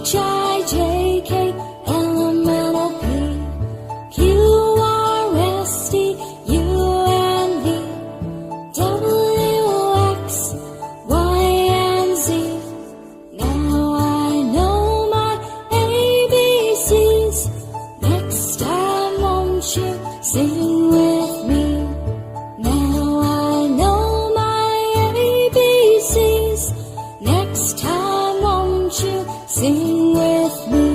H-I-J-K, L-M-N-O-P, Q-R-S-T, U-N-V, W-X, Y, and Z. Now I know my ABCs. Next time won't you sing with me? Now I know my ABCs. Next time won't you sing with me?